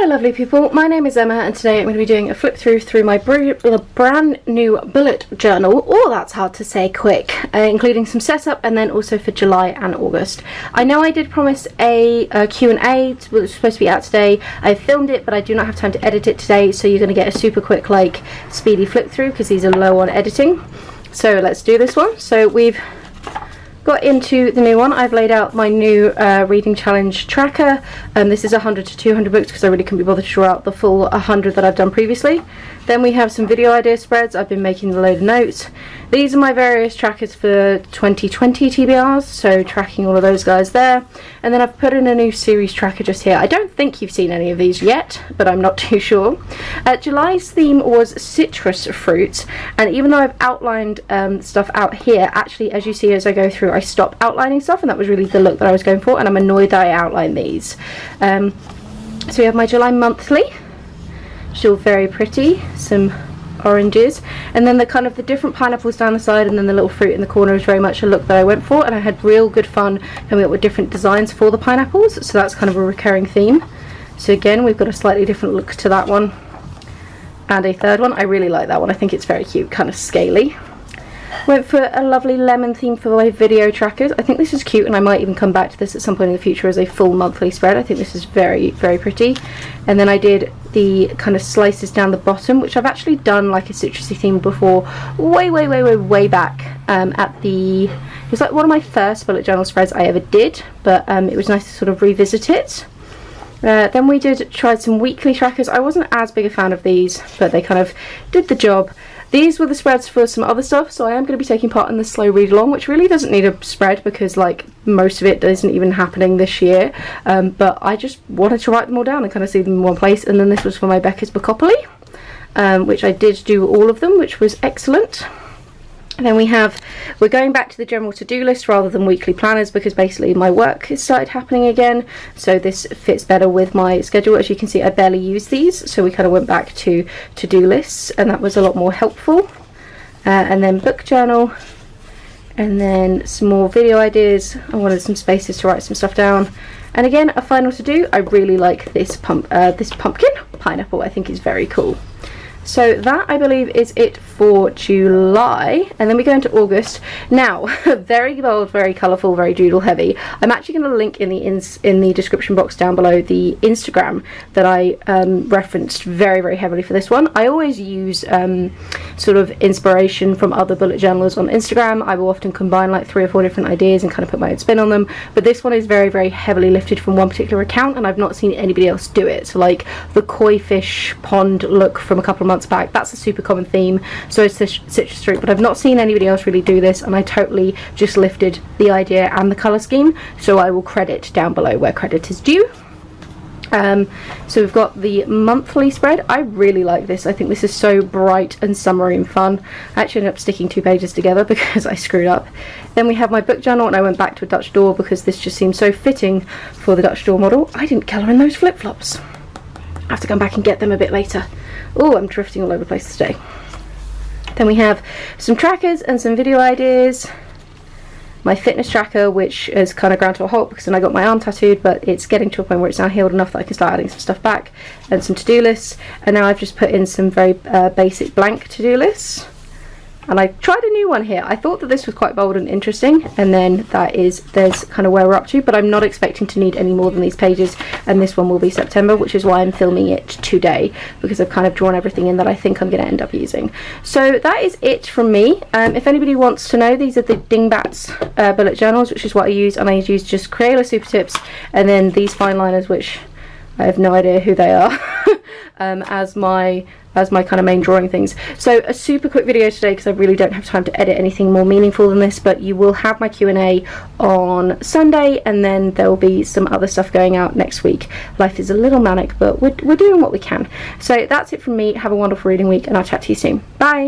Hello lovely people, my name is Emma and today I'm going to be doing a flip through my brand new bullet journal, that's hard to say quick, including some setup and then also for July and August. I know I did promise a Q&A, it was supposed to be out today. I filmed it but I do not have time to edit it today, so you're going to get a super quick speedy flip through because these are low on editing. So let's do this one. So we've got into the new one. I've laid out my new reading challenge tracker. This is 100 to 200 books because I really couldn't be bothered to draw out the full 100 that I've done previously. Then we have some video idea spreads. I've been making a load of notes. These are my various trackers for 2020 TBRs, so tracking all of those guys there. And then I've put in a new series tracker just here. I don't think you've seen any of these yet, but I'm not too sure. July's theme was citrus fruits, and even though I've outlined stuff out here, actually as you see as I go through I stopped outlining stuff, and that was really the look that I was going for, and I'm annoyed that I outlined these. So we have my July monthly, still very pretty, some oranges, and then the different pineapples down the side, and then the little fruit in the corner is very much a look that I went for, and I had real good fun coming up with different designs for the pineapples, so that's kind of a recurring theme. So again, we've got a slightly different look to that one, and a third one. I really like that one. I think it's very cute, kind of scaly. Went for a lovely lemon theme for my video trackers. I think this is cute, and I might even come back to this at some point in the future as a full monthly spread. I think this is very, very pretty. And then I did the kind of slices down the bottom, which I've actually done like a citrusy theme before, way back it was like one of my first bullet journal spreads I ever did, but it was nice to sort of revisit it. Then we tried some weekly trackers. I wasn't as big a fan of these, but they kind of did the job. These were the spreads for some other stuff, so I am going to be taking part in the slow read along, which really doesn't need a spread because most of it isn't even happening this year, but I just wanted to write them all down and kind of see them in one place. And then this was for my Becca's Bookopoly, which I did do all of them, which was excellent. And then we're going back to the general to-do list rather than weekly planners because basically my work has started happening again, so this fits better with my schedule. As you can see, I barely use these, so we kind of went back to to-do lists, and that was a lot more helpful. And then book journal, and then some more video ideas. I wanted some spaces to write some stuff down. And again, a final to-do. I really like this pumpkin pineapple. I think is very cool. So that, I believe, is it for July, and then we go into August. Now, very bold, very colourful, very doodle heavy. I'm actually going to link in the description box down below the Instagram that I referenced very, very heavily for this one. I always use sort of inspiration from other bullet journalers on Instagram. I will often combine like 3 or 4 different ideas and kind of put my own spin on them, but this one is very, very heavily lifted from one particular account, and I've not seen anybody else do it. So like the koi fish pond look from a couple of months back, that's a super common theme, so it's citrus fruit, but I've not seen anybody else really do this, and I totally just lifted the idea and the colour scheme, so I will credit down below where credit is due. So we've got the monthly spread. I really like this. I think this is so bright and summery and fun. I actually ended up sticking 2 pages together because I screwed up. Then we have my book journal, and I went back to a Dutch door because this just seems so fitting for the Dutch door model. I didn't colour in those flip-flops. I have to come back and get them a bit later. Oh, I'm drifting all over the place today. Then we have some trackers and some video ideas. My fitness tracker, which has kind of ground to a halt because then I got my arm tattooed, but it's getting to a point where it's now healed enough that I can start adding some stuff back, and some to-do lists. And now I've just put in some very basic blank to-do lists. And I tried a new one here. I thought that this was quite bold and interesting, and then there's kind of where we're up to, but I'm not expecting to need any more than these pages, and this one will be September, which is why I'm filming it today, because I've kind of drawn everything in that I think I'm going to end up using. So that is it from me. If anybody wants to know, these are the Dingbats bullet journals, which is what I use, and I use just Crayola Supertips, and then these fineliners, which I have no idea who they are, as my kind of main drawing things. So a super quick video today because I really don't have time to edit anything more meaningful than this, but you will have my Q&A on Sunday, and then there will be some other stuff going out next week. Life is a little manic, but we're doing what we can. So that's it from me. Have a wonderful reading week, and I'll chat to you soon. Bye!